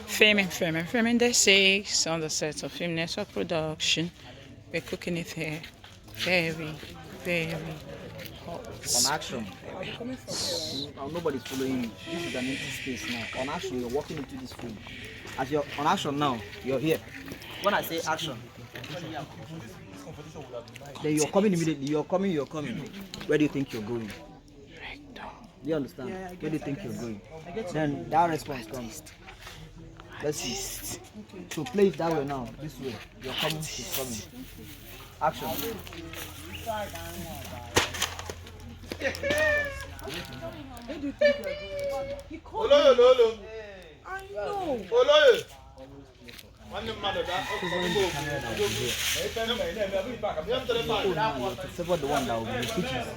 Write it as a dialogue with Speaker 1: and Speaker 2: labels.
Speaker 1: Filming the six on the set of Film Network Production. We're cooking it here. Very, very hot.
Speaker 2: On action. Now nobody's following you. This is an empty space now. On action, you're walking into this room. As you're on action now, you're here. When I say action, then you're coming immediately. You're coming. Where do you think you're going? Do you understand? Where do you think you're going? Then that response comes. Let's see. So play it that way now. This way. You're coming, she's coming. Action.
Speaker 3: Hello.
Speaker 4: I know.
Speaker 3: Hello.
Speaker 2: Except for the one that will be the pictures.